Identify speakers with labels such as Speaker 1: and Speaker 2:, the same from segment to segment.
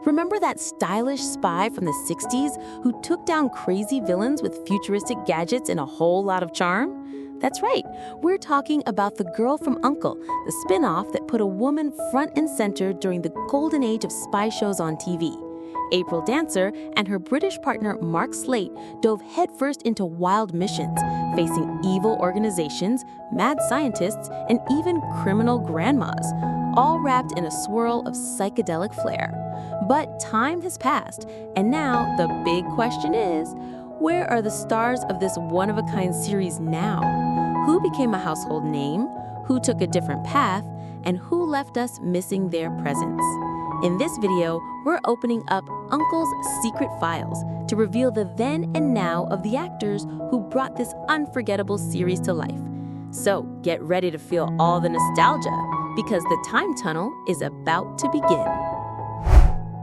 Speaker 1: Remember that stylish spy from the 60s who took down crazy villains with futuristic gadgets and a whole lot of charm? That's right, we're talking about The Girl from U.N.C.L.E, the spin-off that put a woman front and center during the golden age of spy shows on TV. April Dancer and her British partner Mark Slate dove headfirst into wild missions, facing evil organizations, mad scientists, and even criminal grandmas, all wrapped in a swirl of psychedelic flair. But time has passed, and now the big question is, where are the stars of this one-of-a-kind series now? Who became a household name? Who took a different path? And who left us missing their presence? In this video, we're opening up U.N.C.L.'s secret files to reveal the then and now of the actors who brought this unforgettable series to life. So get ready to feel all the nostalgia, because the time tunnel is about to begin.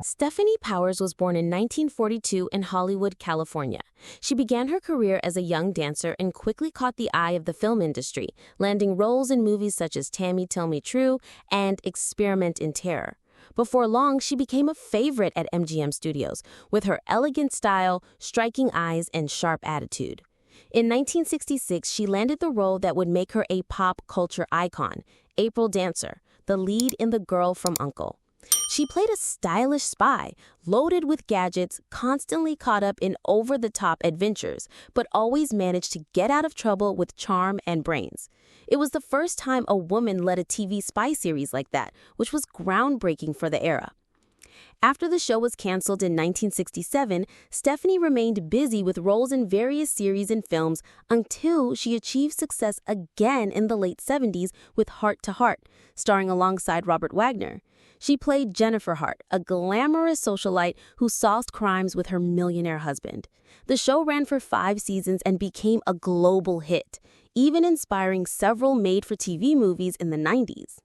Speaker 1: Stephanie Powers was born in 1942 in Hollywood, California. She began her career as a young dancer and quickly caught the eye of the film industry, landing roles in movies such as Tammy Tell Me True and Experiment in Terror. Before long, she became a favorite at MGM Studios with her elegant style, striking eyes, and sharp attitude. In 1966, she landed the role that would make her a pop culture icon, April Dancer, the lead in The Girl from U.N.C.L.E. She played a stylish spy, loaded with gadgets, constantly caught up in over-the-top adventures, but always managed to get out of trouble with charm and brains. It was the first time a woman led a TV spy series like that, which was groundbreaking for the era. After the show was canceled in 1967, Stephanie remained busy with roles in various series and films until she achieved success again in the late 70s with Heart to Heart, starring alongside Robert Wagner. She played Jennifer Hart, a glamorous socialite who solved crimes with her millionaire husband. The show ran for 5 seasons and became a global hit, even inspiring several made-for-TV movies in the 90s.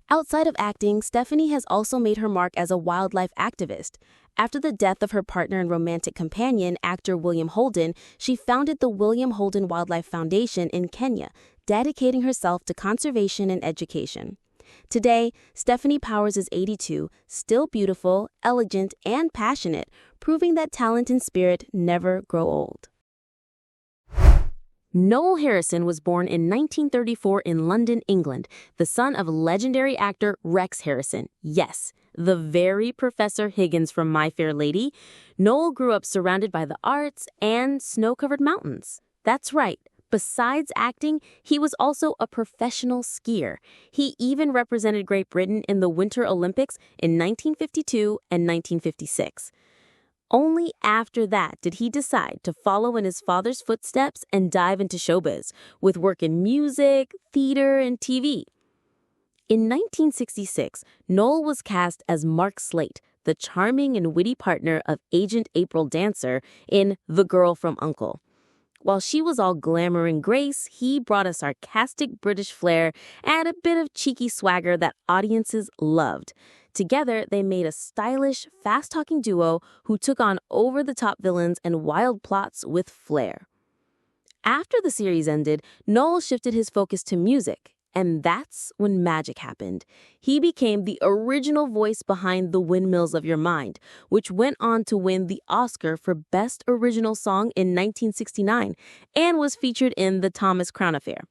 Speaker 1: Outside of acting, Stephanie has also made her mark as a wildlife activist. After the death of her partner and romantic companion, actor William Holden, she founded the William Holden Wildlife Foundation in Kenya, dedicating herself to conservation and education. Today, Stephanie Powers is 82, still beautiful, elegant, and passionate, proving that talent and spirit never grow old. Nel Harrison was born in 1934 in London, England, the son of legendary actor Rex Harrison. Yes, the very Professor Higgins from My Fair Lady. Nel grew up surrounded by the arts and snow-covered mountains. That's right. Besides acting, he was also a professional skier. He even represented Great Britain in the Winter Olympics in 1952 and 1956. Only after that did he decide to follow in his father's footsteps and dive into showbiz, with work in music, theater, and TV. In 1966, Nel was cast as Mark Slate, the charming and witty partner of Agent April Dancer in The Girl from U.N.C.L.E. While she was all glamour and grace, he brought a sarcastic British flair and a bit of cheeky swagger that audiences loved. Together, they made a stylish, fast-talking duo who took on over-the-top villains and wild plots with flair. After the series ended, Nel shifted his focus to music, and that's when magic happened. He became the original voice behind The Windmills of Your Mind, which went on to win the Oscar for Best Original Song in 1969 and was featured in The Thomas Crown Affair.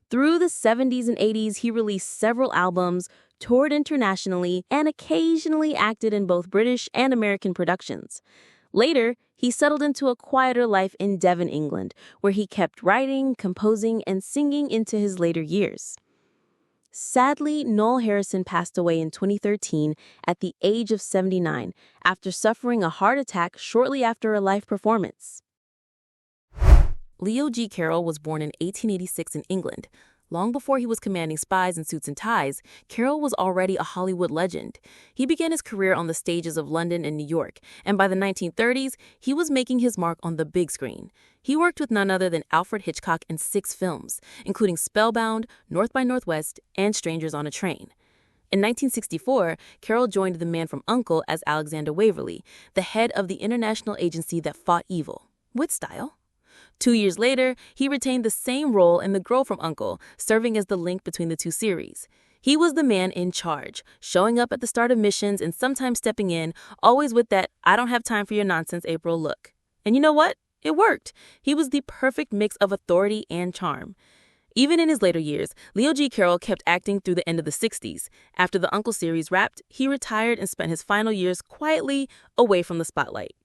Speaker 1: Through the 70s and 80s, he released several albums, toured internationally, and occasionally acted in both British and American productions. Later, he settled into a quieter life in Devon, England, where he kept writing, composing, and singing into his later years. Sadly, Nel Harrison passed away in 2013 at the age of 79 after suffering a heart attack shortly after a live performance. Leo G. Carroll was born in 1886 in England. Long before he was commanding spies in suits and ties, Carroll was already a Hollywood legend. He began his career on the stages of London and New York, and by the 1930s, he was making his mark on the big screen. He worked with none other than Alfred Hitchcock in 6 films, including Spellbound, North by Northwest, and Strangers on a Train. In 1964, Carroll joined the Man from U.N.C.L.E. as Alexander Waverly, the head of the international agency that fought evil, with style. 2 years later, he retained the same role in The Girl from U.N.C.L.E., serving as the link between the two series. He was the man in charge, showing up at the start of missions and sometimes stepping in, always with that "I don't have time for your nonsense, April" look. And you know what? It worked. He was the perfect mix of authority and charm. Even in his later years, G Carroll kept acting through the end of the 60s. After the U.N.C.L.E. series wrapped, he retired and spent his final years quietly away from the spotlight.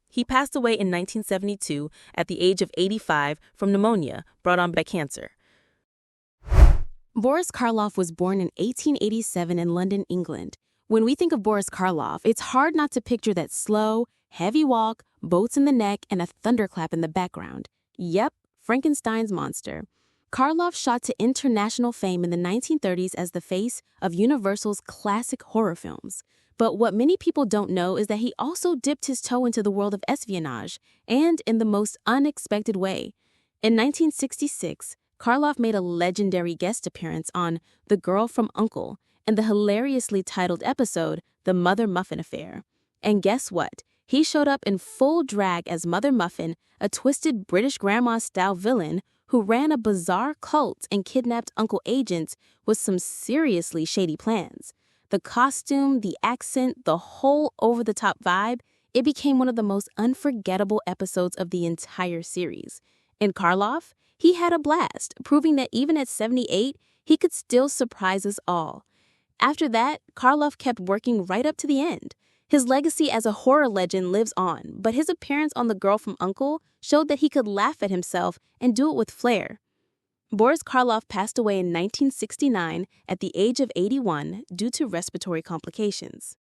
Speaker 1: He passed away in 1972 at the age of 85 from pneumonia brought on by cancer.
Speaker 2: Boris Karloff was born in 1887 in London, England. When we think of Boris Karloff, it's hard not to picture that slow, heavy walk, boats in the neck, and a thunderclap in the background. Yep, Frankenstein's monster. Karloff shot to international fame in the 1930s as the face of Universal's classic horror films. But what many people don't know is that he also dipped his toe into the world of espionage, and in the most unexpected way. In 1966, Karloff made a legendary guest appearance on The Girl from U.N.C.L.E. in the hilariously titled episode, The Mother Muffin Affair. And guess what? He showed up in full drag as Mother Muffin, a twisted British grandma-style villain who ran a bizarre cult and kidnapped U.N.C.L.E. agents with some seriously shady plans. The costume, the accent, the whole over-the-top vibe, it became one of the most unforgettable episodes of the entire series. In Karloff, he had a blast, proving that even at 78, he could still surprise us all. After that, Karloff kept working right up to the end. His legacy as a horror legend lives on, but his appearance on The Girl from U.N.C.L.E. showed that he could laugh at himself and do it with flair. Boris Karloff passed away in 1969 at the age of 81 due to respiratory complications.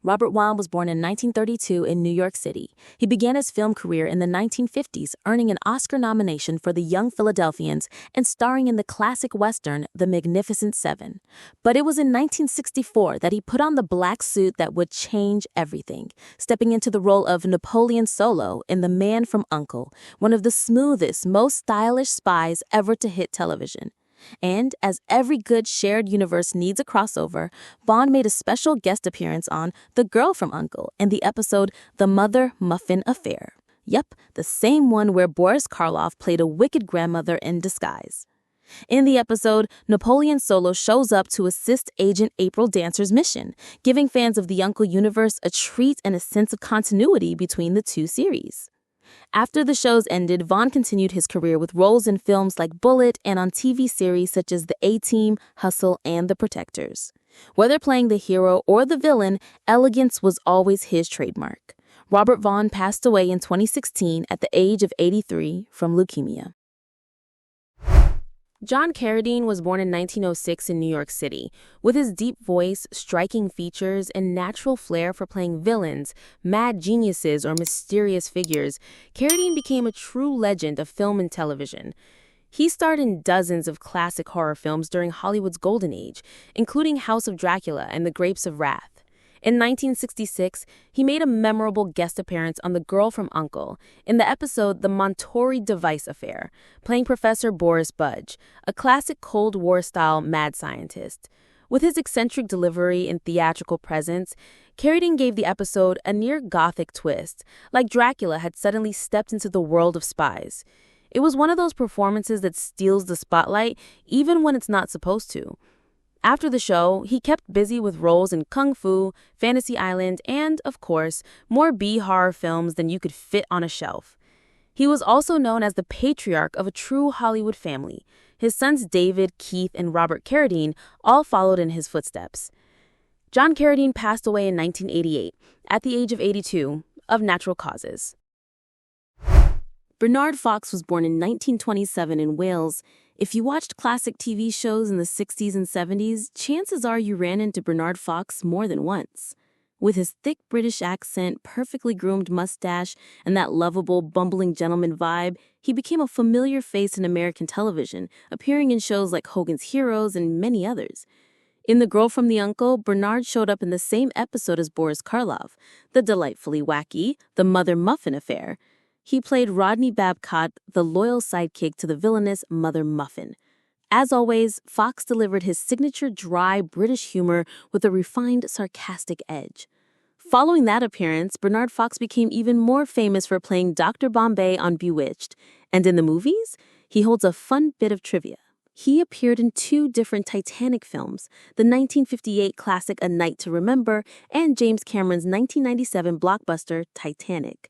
Speaker 1: Robert Vaughn was born in 1932 in New York City. He began his film career in the 1950s, earning an Oscar nomination for The Young Philadelphians and starring in the classic Western, The Magnificent Seven. But it was in 1964 that he put on the black suit that would change everything, stepping into the role of Napoleon Solo in The Man from U.N.C.L.E., one of the smoothest, most stylish spies ever to hit television. And as every good shared universe needs a crossover, Vaughn made a special guest appearance on The Girl from U.N.C.L.E. in the episode The Mother Muffin Affair. Yep, the same one where Boris Karloff played a wicked grandmother in disguise. In the episode, Napoleon Solo shows up to assist Agent April Dancer's mission, giving fans of the U.N.C.L.E. universe a treat and a sense of continuity between the two series. After the shows ended, Vaughn continued his career with roles in films like Bullet and on TV series such as The A-Team, Hustle, and The Protectors. Whether playing the hero or the villain, elegance was always his trademark. Robert Vaughn passed away in 2016 at the age of 83 from leukemia. John Carradine was born in 1906 in New York City. With his deep voice, striking features, and natural flair for playing villains, mad geniuses, or mysterious figures, Carradine became a true legend of film and television. He starred in dozens of classic horror films during Hollywood's golden age, including House of Dracula and The Grapes of Wrath. In 1966, he made a memorable guest appearance on The Girl from U.N.C.L.E. in the episode The Monterey Device Affair, playing Professor Boris Budge, a classic Cold War-style mad scientist. With his eccentric delivery and theatrical presence, Carradine gave the episode a near-gothic twist, like Dracula had suddenly stepped into the world of spies. It was one of those performances that steals the spotlight even when it's not supposed to. After the show, he kept busy with roles in Kung Fu, Fantasy Island, and, of course, more B-horror films than you could fit on a shelf. He was also known as the patriarch of a true Hollywood family. His sons David, Keith, and Robert Carradine all followed in his footsteps. John Carradine passed away in 1988, at the age of 82, of natural causes.
Speaker 2: Bernard Fox was born in 1927 in Wales. If you watched classic TV shows in the 60s and 70s, chances are you ran into Bernard Fox more than once. With his thick British accent, perfectly groomed mustache, and that lovable, bumbling gentleman vibe, he became a familiar face in American television, appearing in shows like Hogan's Heroes and many others. In The Girl from the U.N.C.L.E., Bernard showed up in the same episode as Boris Karloff, the delightfully wacky The Mother Muffin Affair. He played Rodney Babcock, the loyal sidekick to the villainous Mother Muffin. As always, Fox delivered his signature dry British humor with a refined, sarcastic edge. Following that appearance, Bernard Fox became even more famous for playing Dr. Bombay on Bewitched, and in the movies, he holds a fun bit of trivia.
Speaker 1: He appeared in two different Titanic films, the 1958 classic A Night to Remember and James Cameron's 1997 blockbuster Titanic.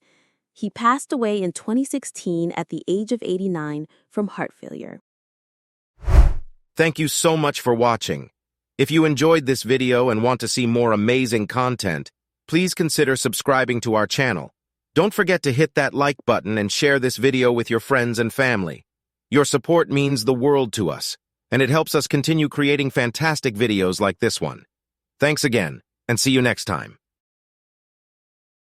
Speaker 1: He passed away in 2016 at the age of 89 from heart failure.
Speaker 3: Thank you so much for watching. If you enjoyed this video and want to see more amazing content, please consider subscribing to our channel. Don't forget to hit that like button and share this video with your friends and family. Your support means the world to us, and it helps us continue creating fantastic videos like this one. Thanks again, and see you next time.